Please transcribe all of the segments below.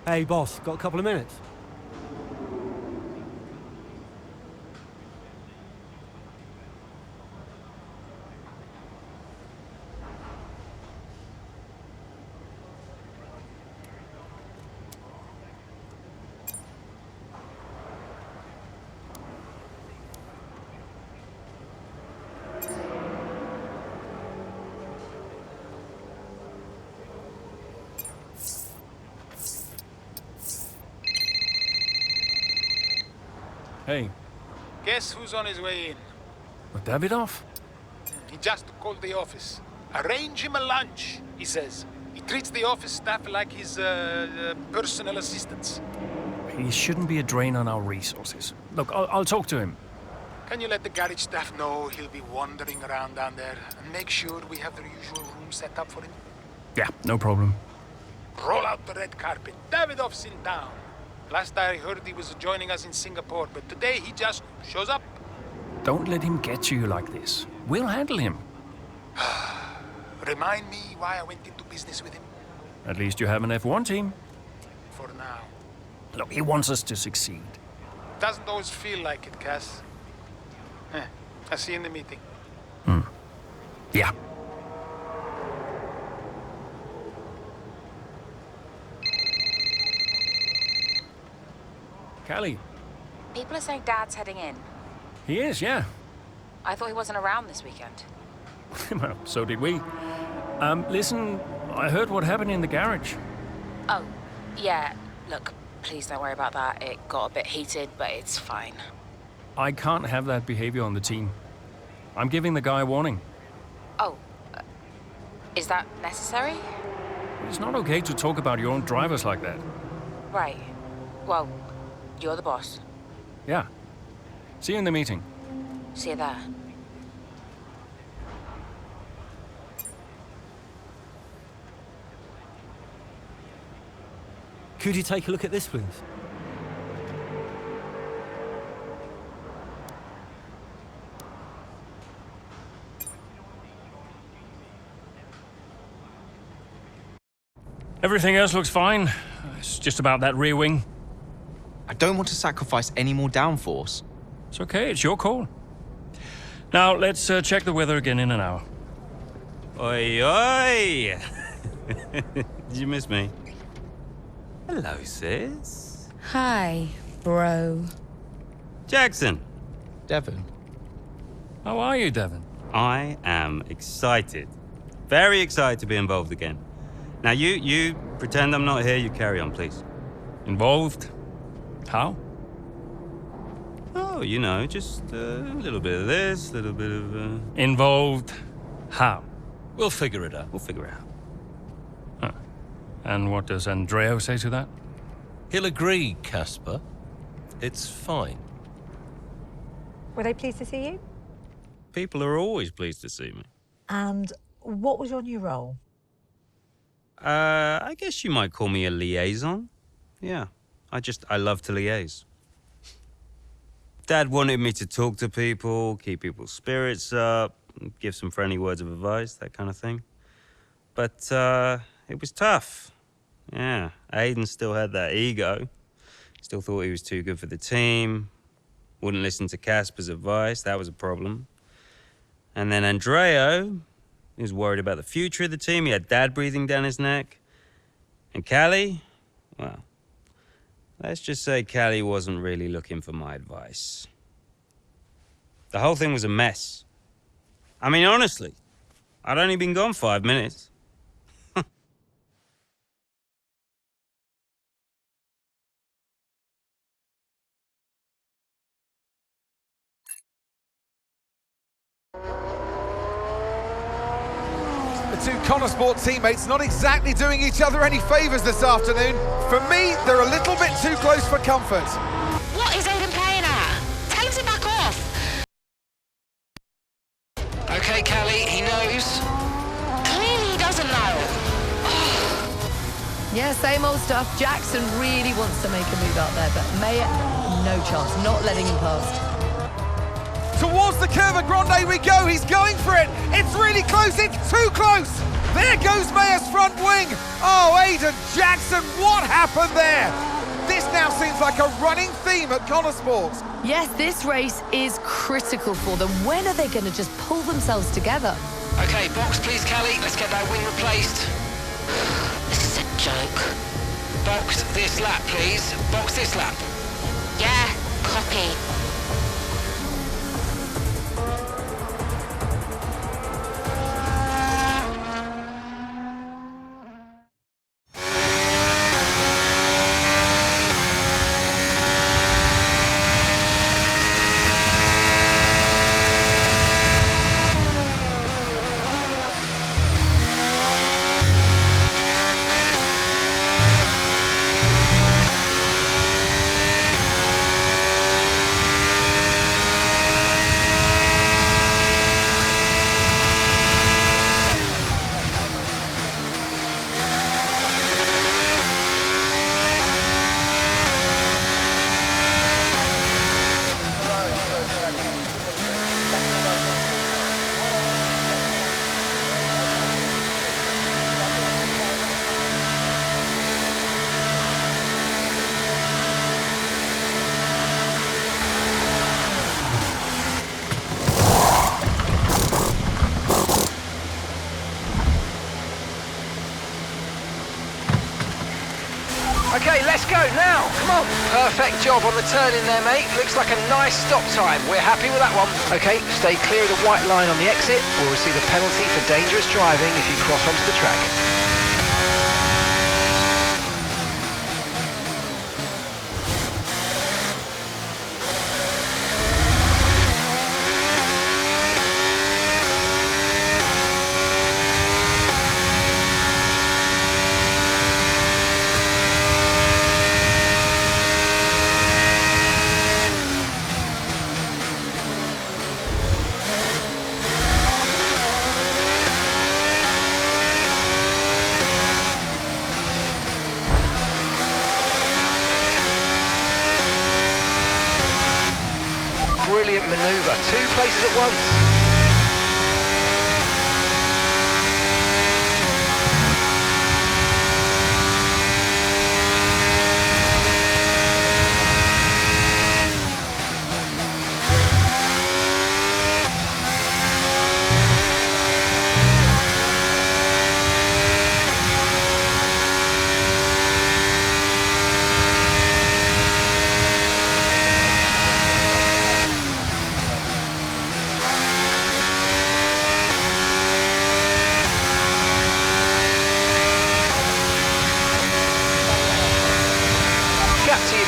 Hey, boss, got a couple of minutes? Hey, Guess who's on his way in? Davidoff? He just called the office. Arrange him a lunch, he says. He treats the office staff like his personal assistants. He shouldn't be a drain on our resources. Look, I'll talk to him. Can you let the garage staff know he'll be wandering around down there? And make sure we have the usual room set up for him? Yeah, no problem. Roll out the red carpet. Davidoff's in town. Last I heard he was joining us in Singapore, but today he just shows up. Don't let him get to you like this. We'll handle him. Remind me why I went into business with him? At least you have an F1 team. For now. Look, he wants us to succeed. Doesn't always feel like it, Cass. I'll see you in the meeting. Yeah. Callie. People are saying Dad's heading in. He is, yeah. I thought he wasn't around this weekend. Well, so did we. Listen, I heard what happened in the garage. Oh, yeah. Look, please don't worry about that. It got a bit heated, but it's fine. I can't have that behavior on the team. I'm giving the guy a warning. Oh, is that necessary? It's not okay to talk about your own drivers like that. Right. Well, you're the boss. Yeah. See you in the meeting. See you there. Could you take a look at this, please? Everything else looks fine. It's just about that rear wing. I don't want to sacrifice any more downforce. It's okay, it's your call. Now, let's check the weather again in an hour. Oi, oi! Did you miss me? Hello, sis. Hi, bro. Jackson, Devon, How are you, Devon? I am excited. Very excited to be involved again. Now, you pretend I'm not here, you carry on, please. Involved? How? Oh, you know, just a little bit of this, a little bit of... Involved? How? We'll figure it out. We'll figure it out. And what does Andreo say to that? He'll agree, Casper. It's fine. Were they pleased to see you? People are always pleased to see me. And what was your new role? I guess you might call me a liaison. Yeah, I love to liaise. Dad wanted me to talk to people, keep people's spirits up, give some friendly words of advice, that kind of thing. But it was tough. Yeah, Aiden still had that ego. Still thought he was too good for the team. Wouldn't listen to Casper's advice, that was a problem. And then Andreo, he was worried about the future of the team. He had Dad breathing down his neck. And Callie, well, let's just say Callie wasn't really looking for my advice. The whole thing was a mess. I mean, honestly, I'd only been gone 5 minutes. The two Connosport teammates not exactly doing each other any favours this afternoon. For me, they're a little bit too close for comfort. What is Aiden playing at? Tell him to back off. Okay, Callie, he knows. Clearly he doesn't know. Yeah, same old stuff. Jackson really wants to make a move out there, but Mayer, no chance. Not letting him past. Towards the Curva Grande we go, he's going for it. It's really close, it's too close. There goes Mayer's front front wing. Oh, Aiden Jackson, what happened there? This now seems like a running theme at Connor Sports. Yes, this race is critical for them. When are they going to just pull themselves together? Okay, box please, Callie. Let's get that wing replaced. This is a joke. Box this lap, please. Box this lap. Yeah, copy. Okay, let's go now. Come on. Perfect job on the turn in there, mate. Looks like a nice stop time. We're happy with that one. Okay, stay clear of the white line on the exit. We'll receive a penalty for dangerous driving if you cross onto the track. Brilliant manoeuvre. 2 places at once.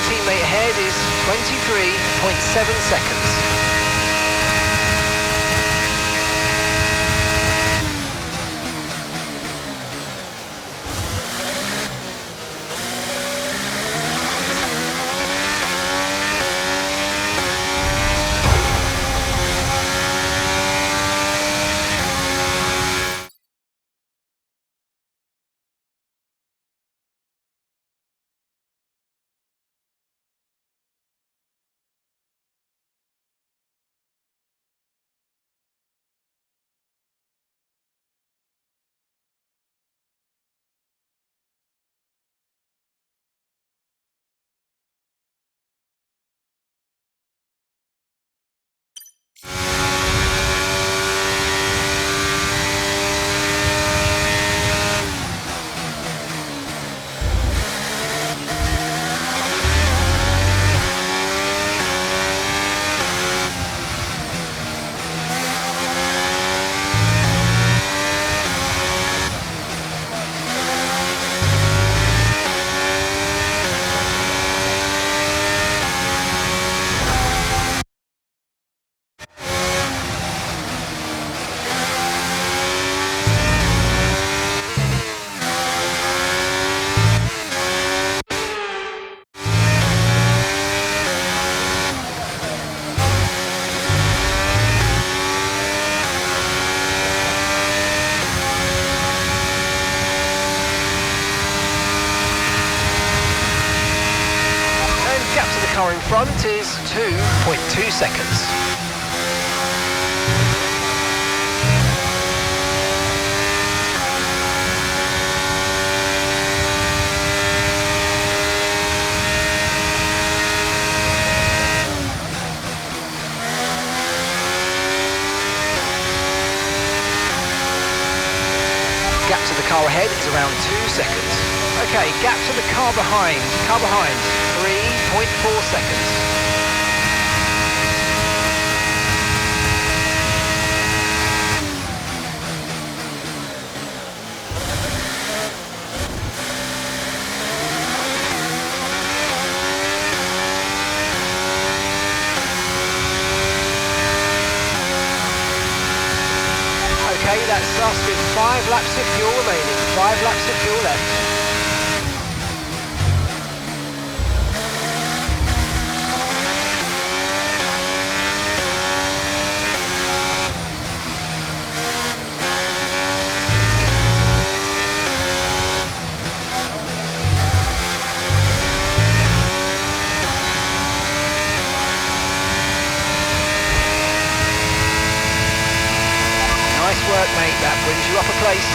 Teammate ahead is 23.7 seconds. Car in front is 2.2 seconds. car ahead is around 2 seconds. Okay, gap to the car behind. 3.4 seconds. Okay, that's us with 5 laps of fuel remaining. 5 laps of fuel left. Nice work, mate. That brings you up a place.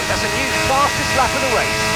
That's a new fastest lap of the race.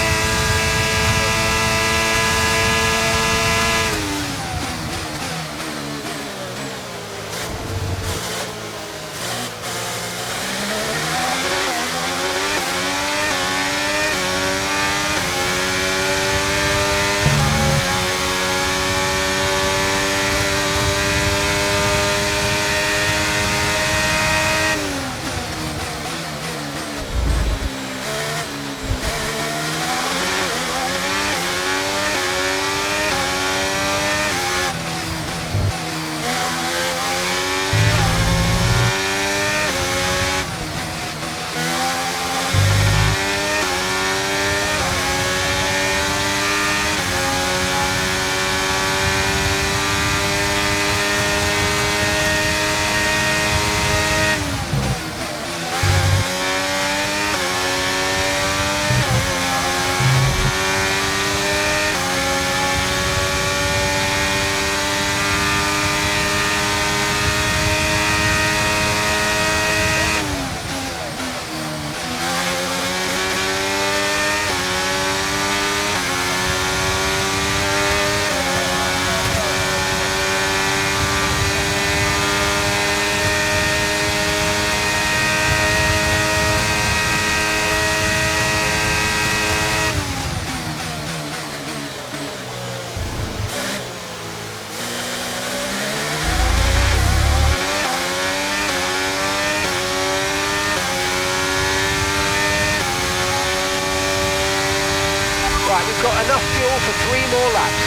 Right, we've got enough fuel for 3 more laps.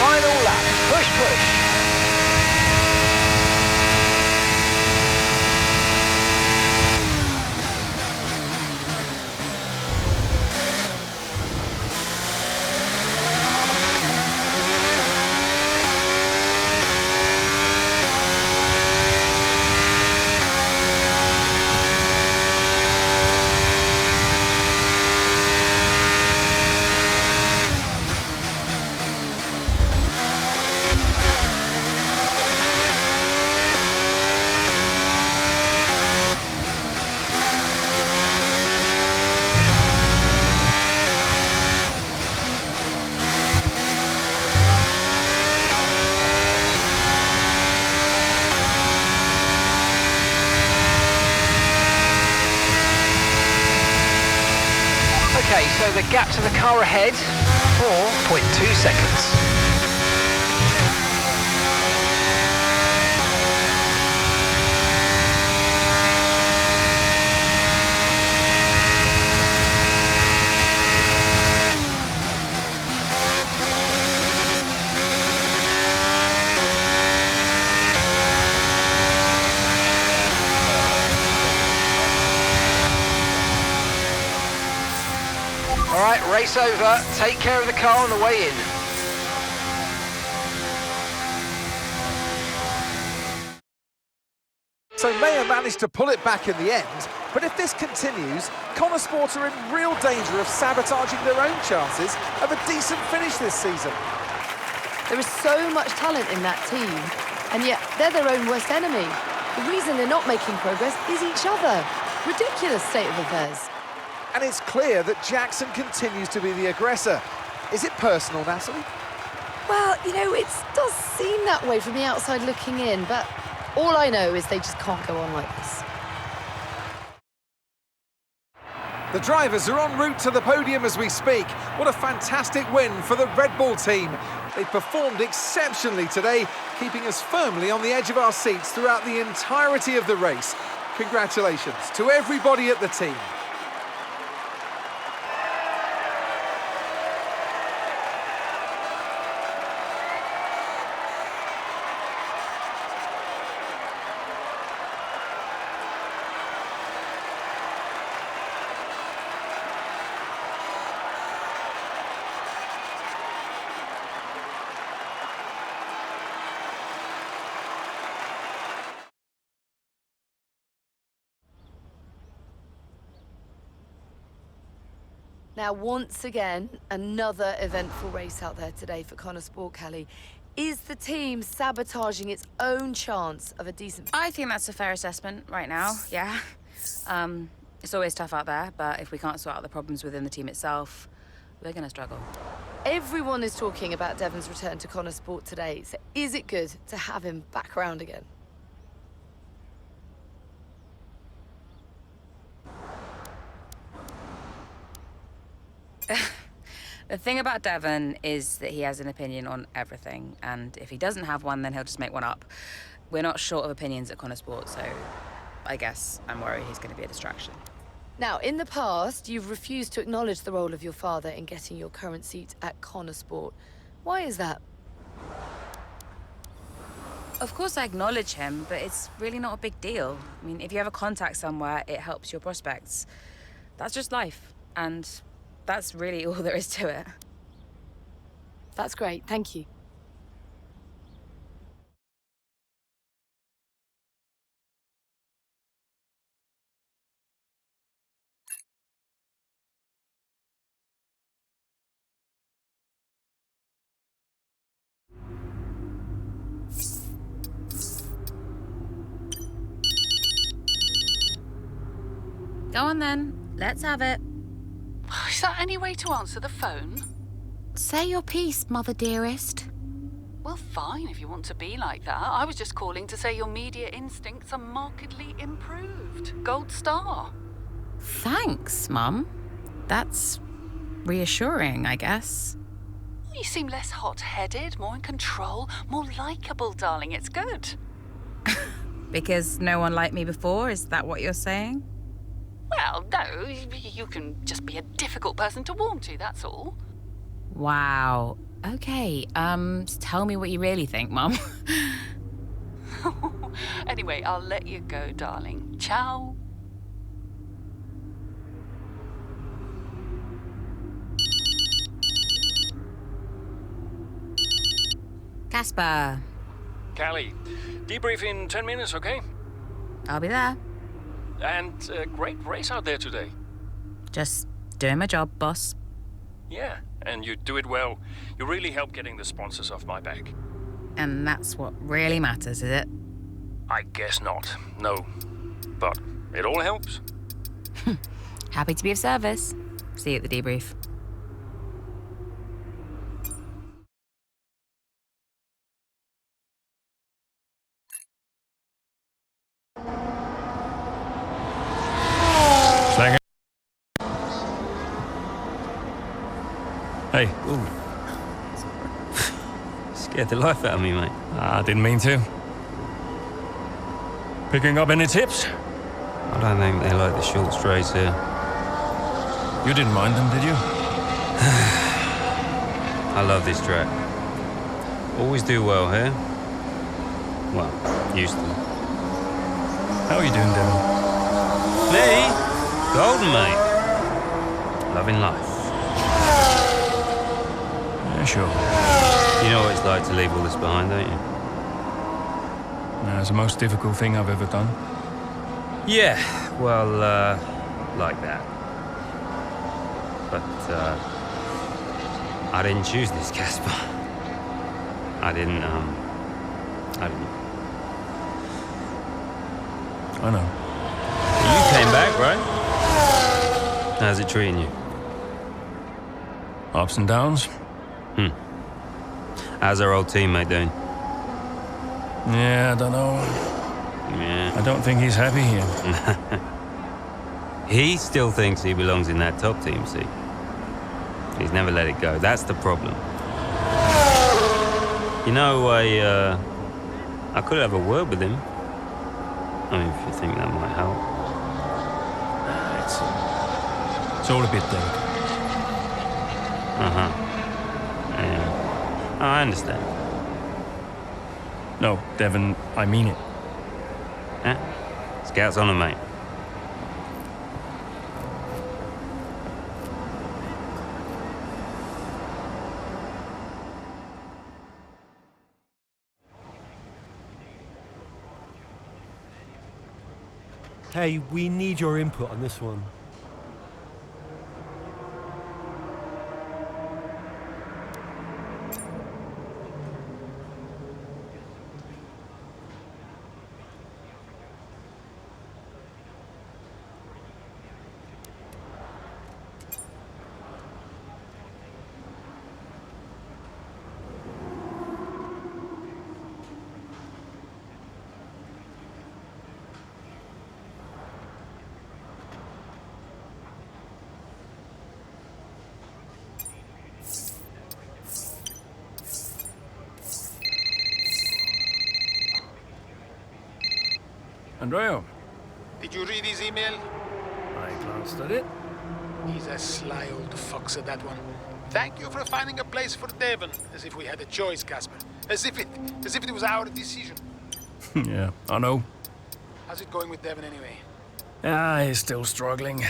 Final lap, push, push. So the gap to the car ahead, 4.2 seconds. All right, race over. Take care of the car on the way in. So Mayer managed to pull it back in the end, but if this continues, Connosport are in real danger of sabotaging their own chances of a decent finish this season. There is so much talent in that team, and yet they're their own worst enemy. The reason they're not making progress is each other. Ridiculous state of affairs. And it's clear that Jackson continues to be the aggressor. Is it personal, Natalie? Well, you know, it does seem that way from the outside looking in, but all I know is they just can't go on like this. The drivers are en route to the podium as we speak. What a fantastic win for the Red Bull team. They performed exceptionally today, keeping us firmly on the edge of our seats throughout the entirety of the race. Congratulations to everybody at the team. Now, once again, another eventful race out there today for Connosport, Kelly. Is the team sabotaging its own chance of a decent... I think that's a fair assessment right now, yeah. It's always tough out there, but if we can't sort out the problems within the team itself, we're going to struggle. Everyone is talking about Devon's return to Connosport today, so is it good to have him back around again? The thing about Devon is that he has an opinion on everything, and if he doesn't have one, then he'll just make one up. We're not short of opinions at Connosport, so I guess I'm worried he's going to be a distraction. Now, in the past, you've refused to acknowledge the role of your father in getting your current seat at Connosport. Why is that? Of course I acknowledge him, but it's really not a big deal. I mean, if you have a contact somewhere, it helps your prospects. That's just life, and that's really all there is to it. That's great, thank you. Go on then, let's have it. Is that any way to answer the phone? Say your piece, mother dearest. Well, fine, if you want to be like that. I was just calling to say your media instincts are markedly improved. Gold star. Thanks, Mum. That's reassuring, I guess. You seem less hot-headed, more in control, more likeable, darling. It's good. Because no one liked me before, is that what you're saying? Well, no, you can just be a difficult person to warm to, that's all. Wow. Okay, tell me what you really think, Mum. Anyway, I'll let you go, darling. Ciao. Casper. Callie, debrief in 10 minutes, okay? I'll be there. And great race out there today. Just doing my job, boss. Yeah, and you do it well. You really help getting the sponsors off my back. And that's what really matters, is it? I guess not, no. But it all helps. Happy to be of service. See you at the debrief. Hey. Ooh. Scared the life out of me, mate. I didn't mean to. Picking up any tips? I don't think they like the short straights here. You didn't mind them, did you? I love this track. Always do well here. Well, used to. How are you doing, Devon? Me? Golden, mate. Loving life. Yeah, sure. You know what it's like to leave all this behind, don't you? It's the most difficult thing I've ever done. Yeah, well, like that. But, I didn't choose this, Casper. I didn't. I know. You came back, right? How's it treating you? Ups and downs. How's our old teammate doing? Yeah, I don't know. Yeah. I don't think he's happy here. He still thinks he belongs in that top team, see? He's never let it go. That's the problem. You know, I could have a word with him. I mean, if you think that might help. It's all a bit delicate. Yeah. I understand. No, Devon, I mean it. Yeah? Scout's on him, mate. Hey, we need your input on this one. Andrea, Did you read his email? I glanced at it. He's a sly old fox at that one. Thank you for finding a place for Devon, as if we had a choice, Casper. As if it was our decision. Yeah, I know. How's it going with Devon anyway? He's still struggling.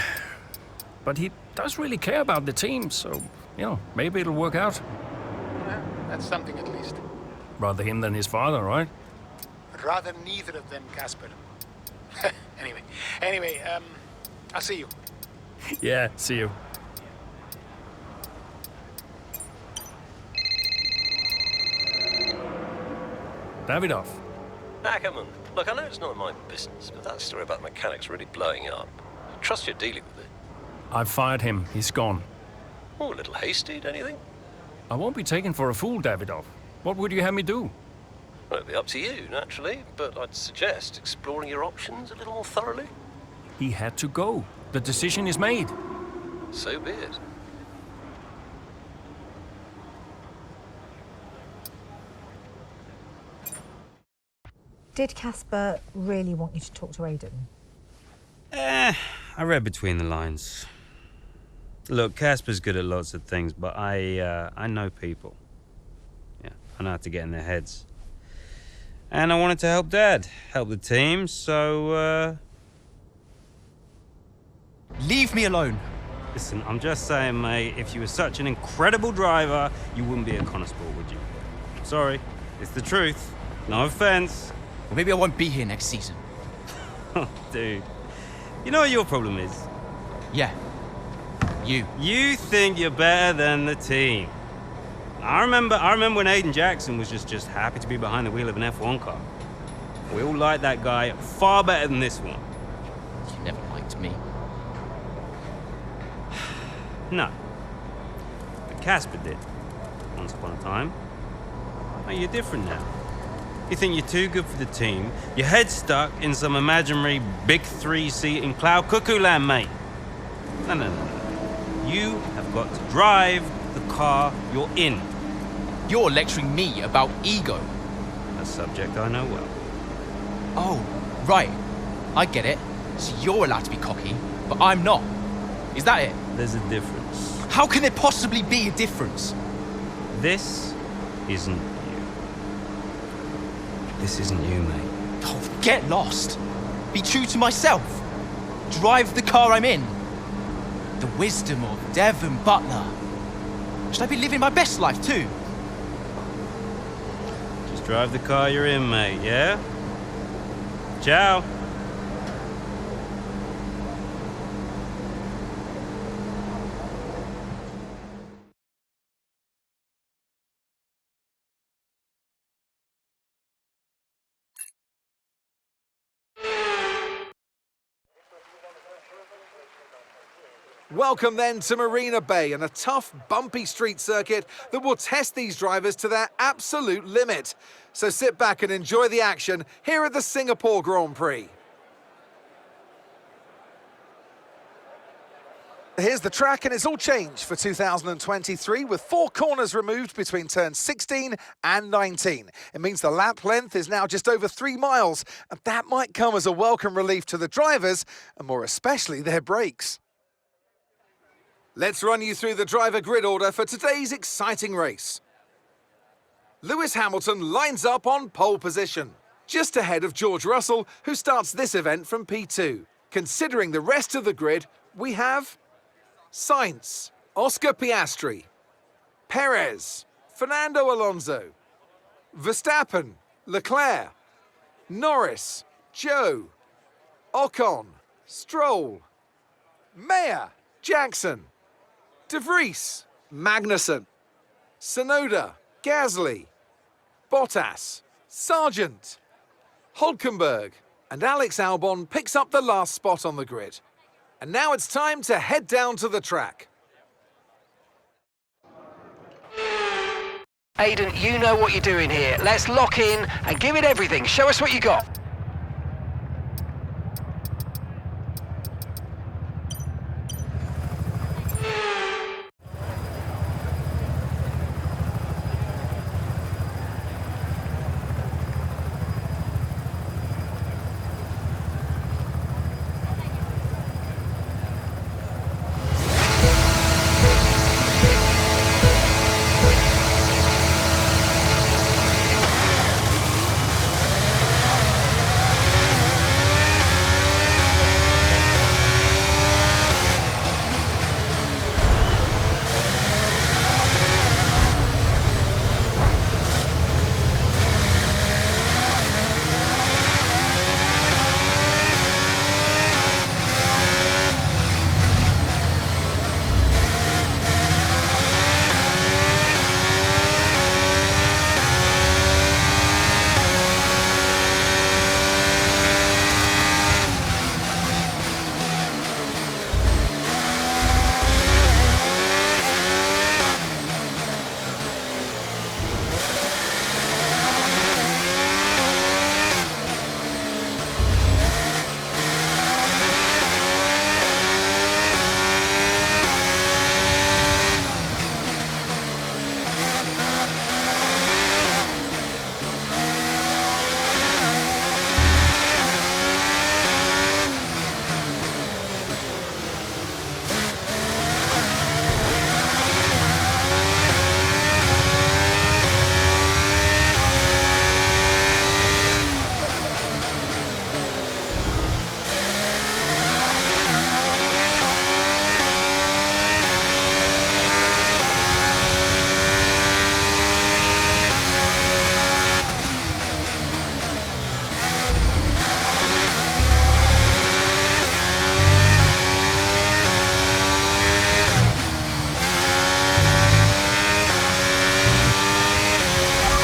But he does really care about the team, so, maybe it'll work out. Yeah, that's something at least. Rather him than his father, right? Rather neither of them, Casper. Anyway, I'll see you. Yeah, see you. Davidoff. Ackerman, look, I know it's not my business, but that story about mechanics really blowing up. I trust you're dealing with it. I've fired him. He's gone. Oh, a little hasty, don't you think? I won't be taken for a fool, Davidoff. What would you have me do? Well, it'd be up to you, naturally, but I'd suggest exploring your options a little more thoroughly. He had to go. The decision is made. So be it. Did Casper really want you to talk to Aiden? I read between the lines. Look, Casper's good at lots of things, but I know people. Yeah, I know how to get in their heads. And I wanted to help Dad, help the team, so, Leave me alone. Listen, I'm just saying, mate, if you were such an incredible driver, you wouldn't be a constable, would you? Sorry, it's the truth. No offense. Well, maybe I won't be here next season. Oh, dude. You know what your problem is? Yeah. You. You think you're better than the team. I remember when Aiden Jackson was just happy to be behind the wheel of an F1 car. We all liked that guy far better than this one. You never liked me. No. But Casper did. Once upon a time. Oh, you're different now. You think you're too good for the team. Your head's stuck in some imaginary big 3-seat in cloud cuckoo land, mate. No. You have got to drive the car you're in. You're lecturing me about ego. A subject I know well. Oh, right. I get it. So you're allowed to be cocky, but I'm not. Is that it? There's a difference. How can there possibly be a difference? This isn't you. This isn't you, mate. Oh, get lost. Be true to myself. Drive the car I'm in. The wisdom of Devon Butler. Should I be living my best life too? Just drive the car you're in, mate, yeah? Ciao. Welcome then to Marina Bay and a tough, bumpy street circuit that will test these drivers to their absolute limit. So sit back and enjoy the action here at the Singapore Grand Prix. Here's the track, and it's all changed for 2023 with 4 corners removed between turns 16 and 19. It means the lap length is now just over 3 miles, and that might come as a welcome relief to the drivers, and more especially their brakes. Let's run you through the driver grid order for today's exciting race. Lewis Hamilton lines up on pole position, just ahead of George Russell, who starts this event from P2. Considering the rest of the grid, we have Sainz, Oscar Piastri, Perez, Fernando Alonso, Verstappen, Leclerc, Norris, Zhou, Ocon, Stroll, Mayer, Jackson, De Vries, Magnussen, Tsunoda, Gasly, Bottas, Sargent, Hulkenberg, and Alex Albon picks up the last spot on the grid. And now it's time to head down to the track. Aiden, you know what you're doing here. Let's lock in and give it everything. Show us what you got.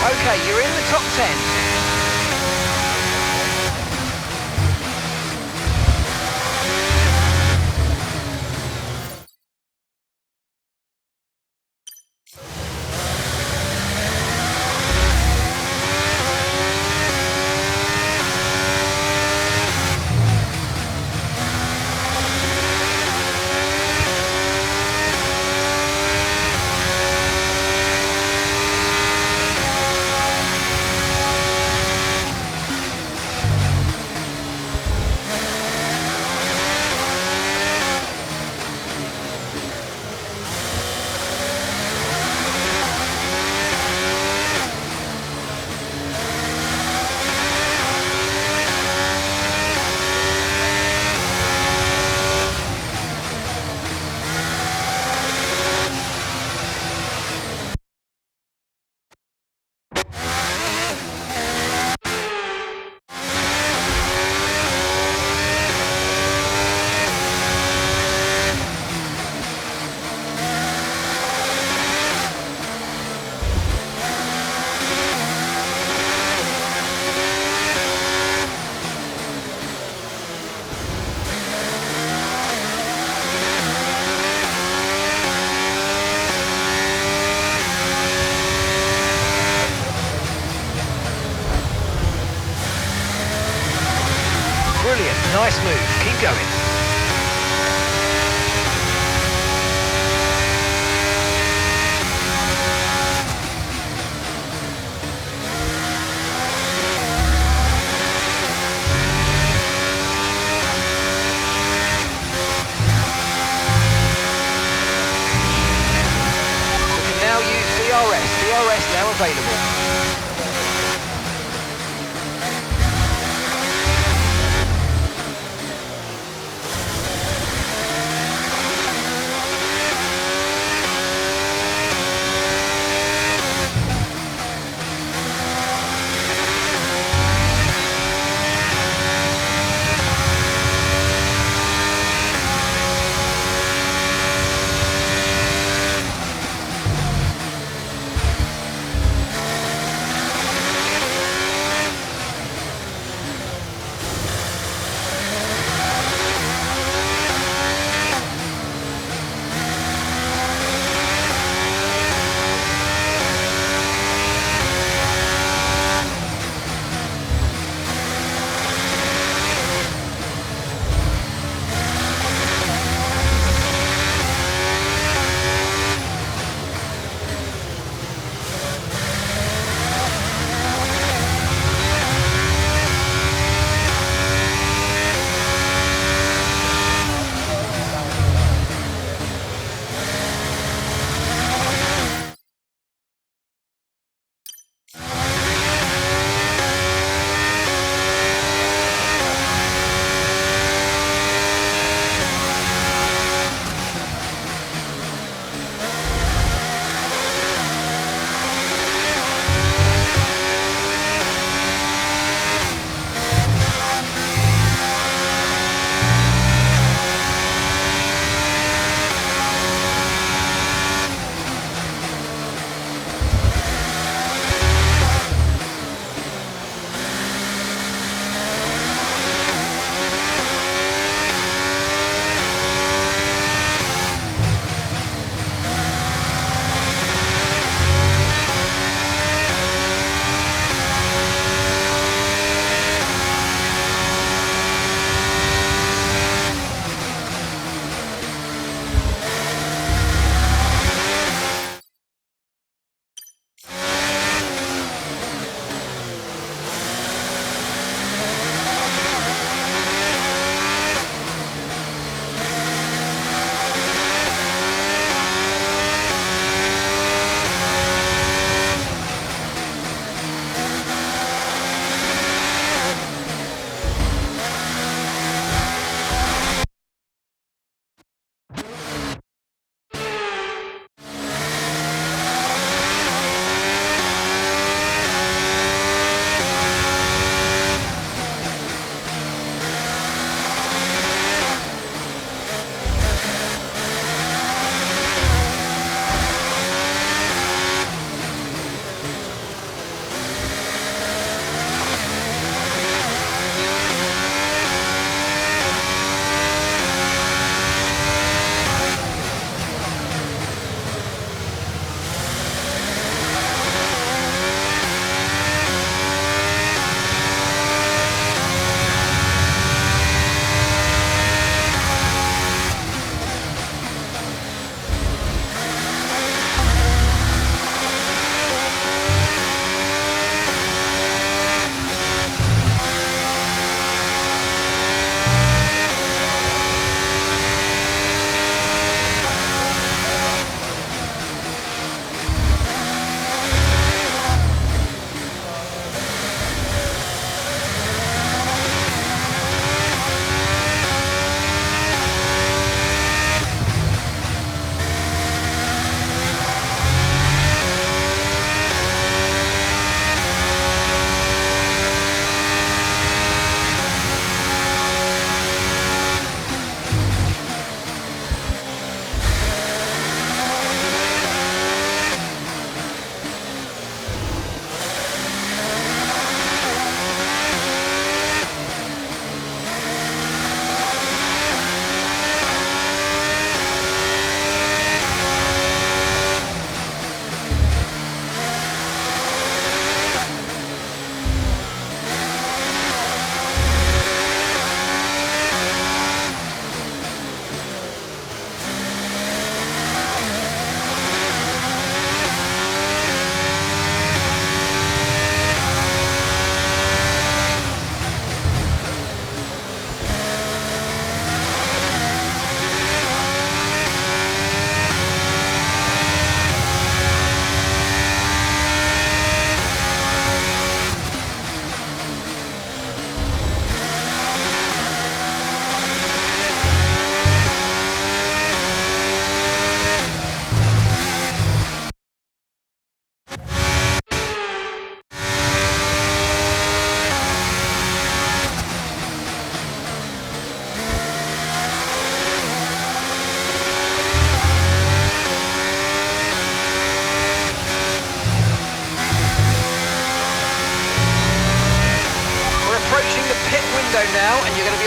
Okay, you're in the top 10. Nice move. Keep going. Now use DRS. DRS now available.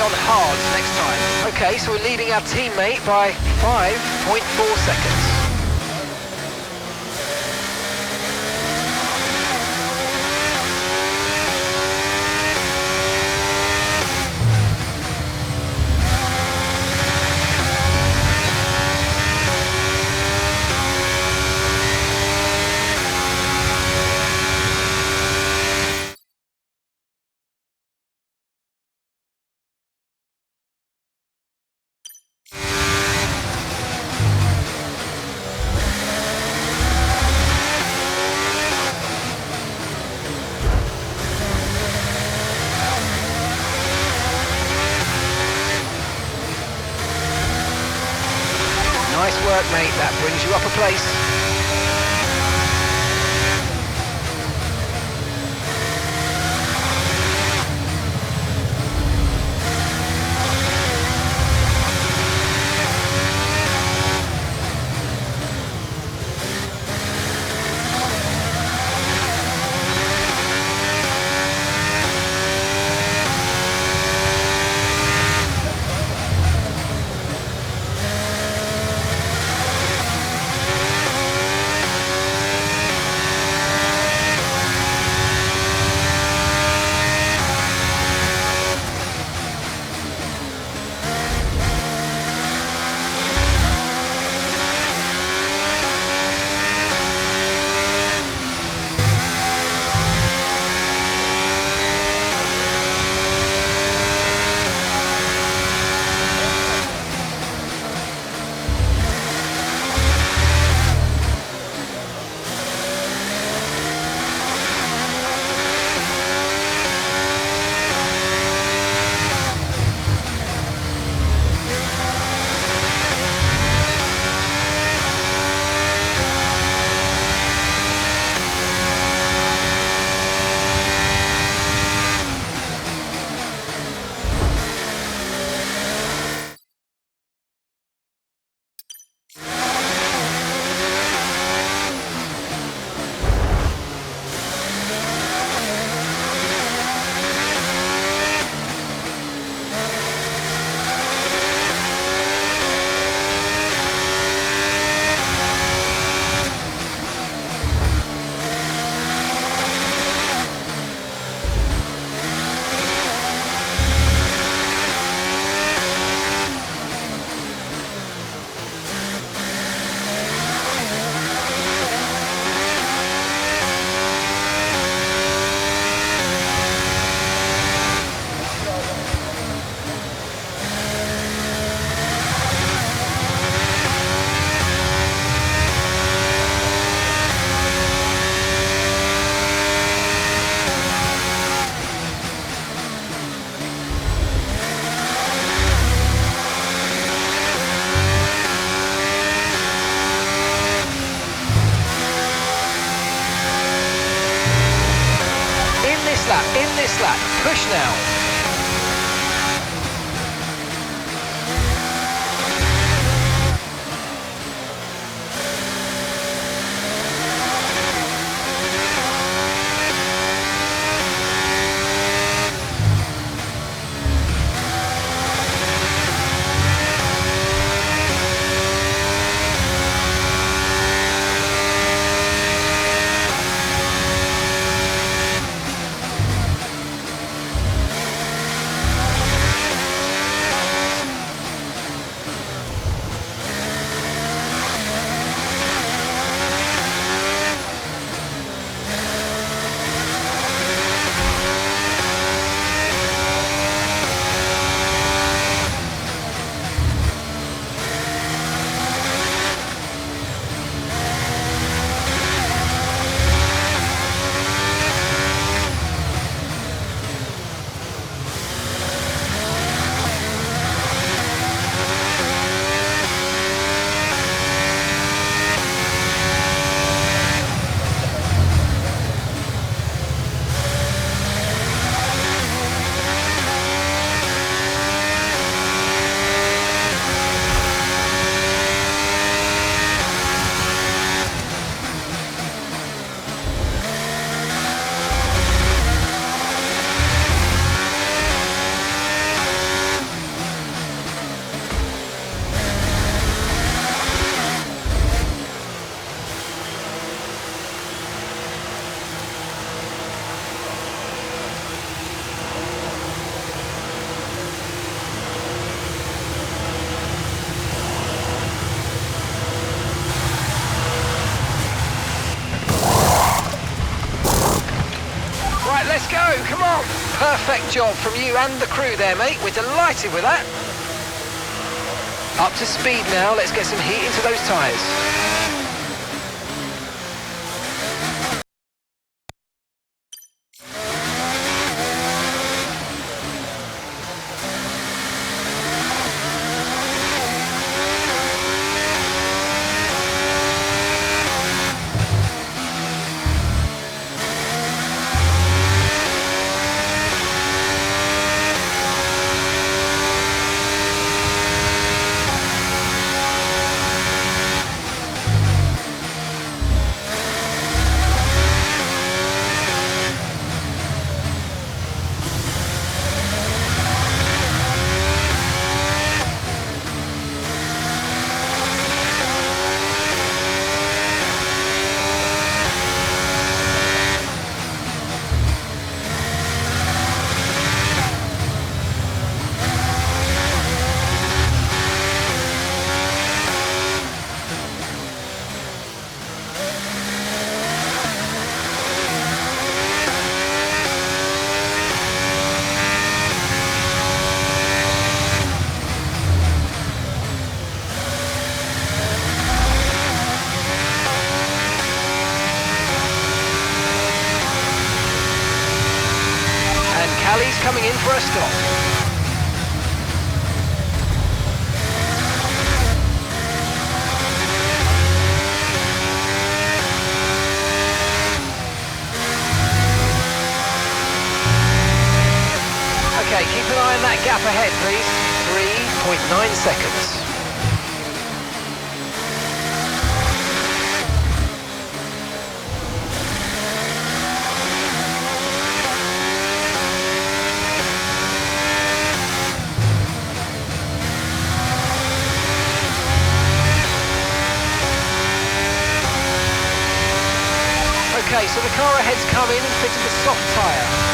on hards next time. Okay, so we're leading our teammate by 5.4 seconds. Nice work, mate. That brings you up a place. In this lap, push now. let's go, come on. Perfect job from you and the crew there, mate. We're delighted with that. Up to speed now, let's get some heat into those tyres. Callie's coming in for a stop. Okay, keep an eye on that gap ahead, please. 3.9 seconds. Okay, so the car ahead's come in and fitted a soft tyre.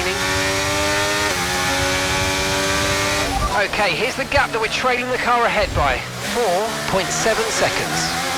remaining. Okay, here's the gap that we're trailing the car ahead by. 4.7 seconds.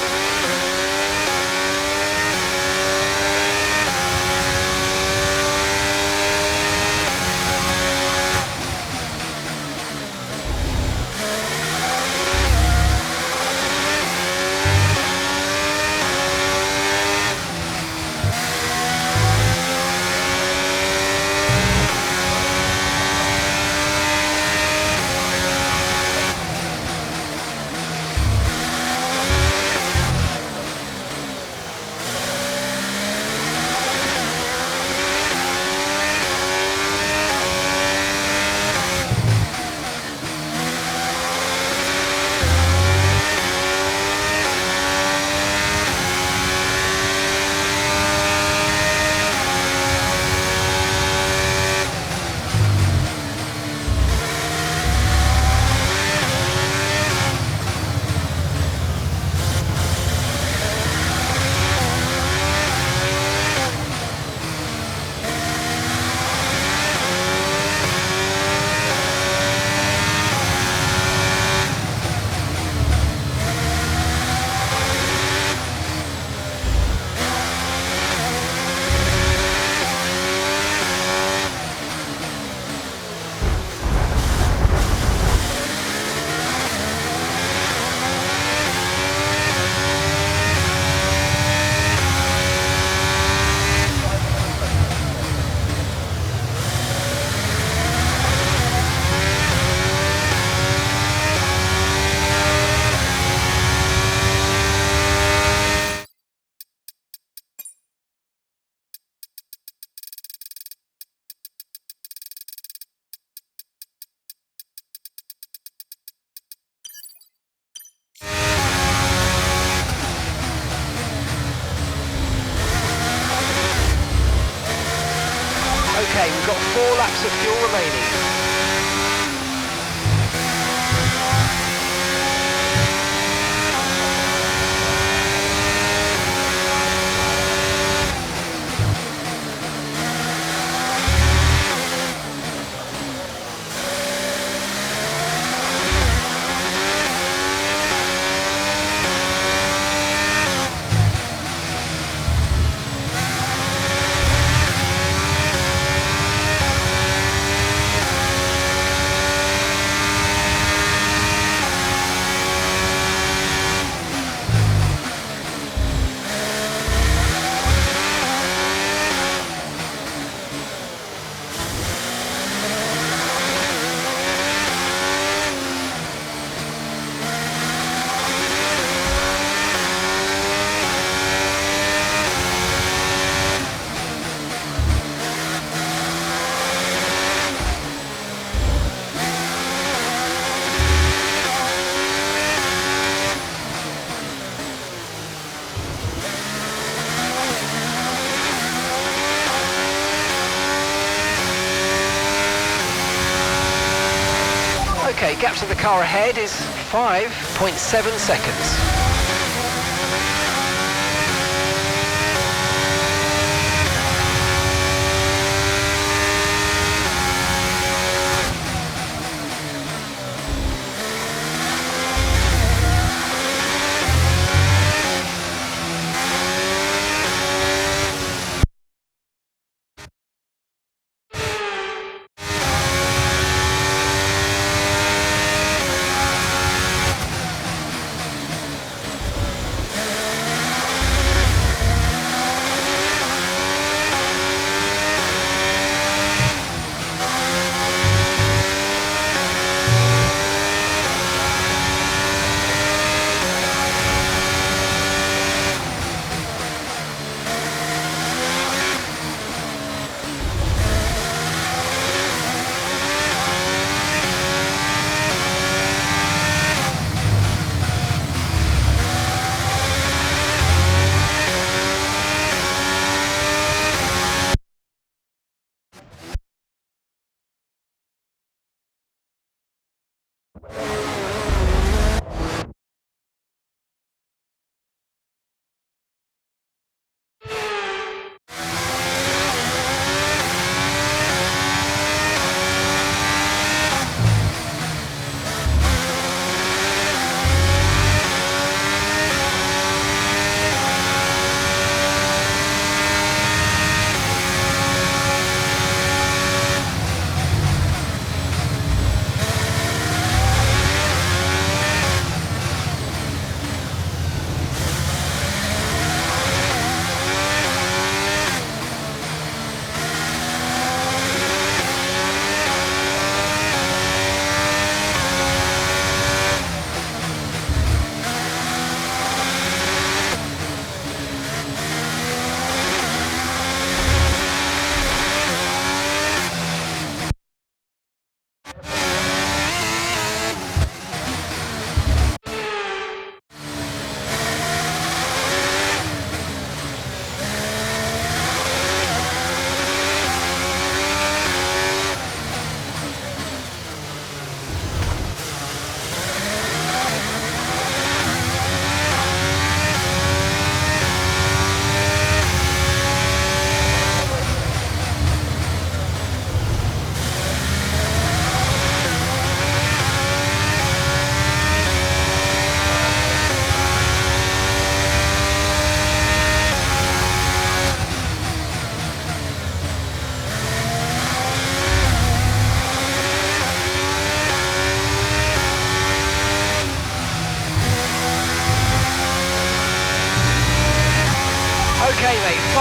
Okay, we've got 4 laps of fuel remaining. Okay, gap to the car ahead is 5.7 seconds.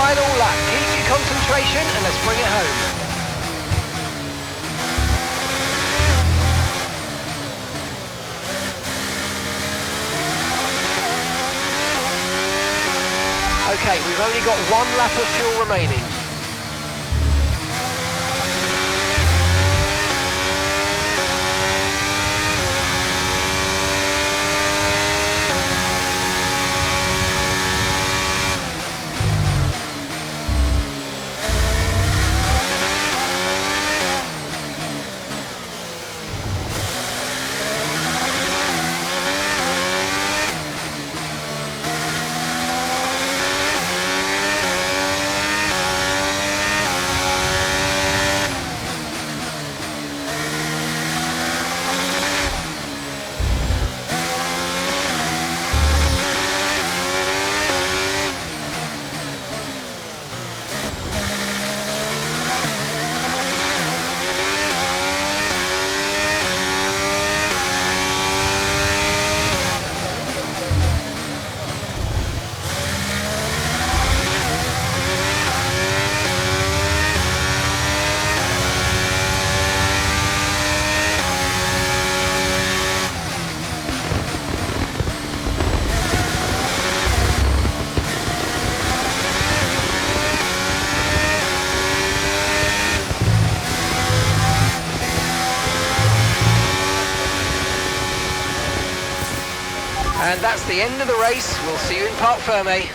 final lap. Keep your concentration and let's bring it home. Okay, we've only got 1 lap of fuel remaining. And that's the end of the race. We'll see you in Parc Ferme.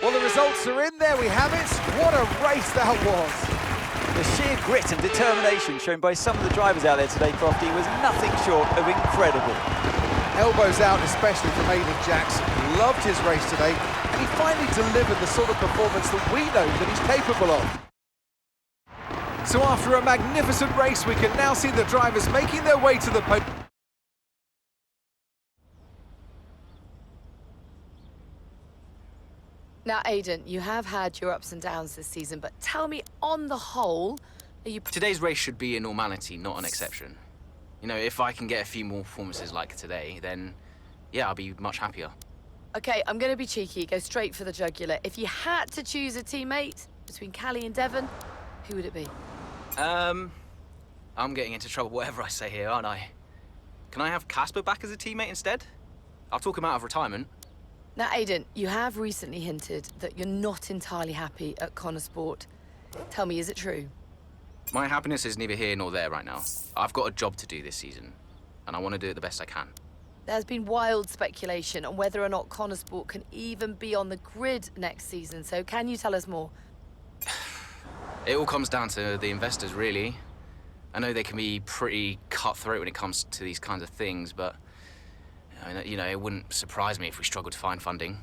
Well, the results are in. There we have it. What a race that was. The sheer grit and determination shown by some of the drivers out there today, Crofty, was nothing short of incredible. Elbows out, especially from Aidan Jackson. Loved his race today, and he finally delivered the sort of performance that we know that he's capable of. So after a magnificent race, we can now see the drivers making their way to the podium. Now, Aidan, you have had your ups and downs this season, but tell me, on the whole, are you... Today's race should be a normality, not an exception. You know, if I can get a few more performances like today, then, yeah, I'll be much happier. OK, I'm going to be cheeky, go straight for the jugular. If you had to choose a teammate between Callie and Devon, who would it be? I'm getting into trouble whatever I say here, aren't I? Can I have Casper back as a teammate instead? I'll talk him out of retirement. Now, Aidan, you have recently hinted that you're not entirely happy at Connor Sport. Tell me, is it true? My happiness is neither here nor there right now. I've got a job to do this season, and I want to do it the best I can. There's been wild speculation on whether or not Connor Sport can even be on the grid next season, so can you tell us more? It all comes down to the investors, really. I know they can be pretty cutthroat when it comes to these kinds of things, but you know, it wouldn't surprise me if we struggled to find funding.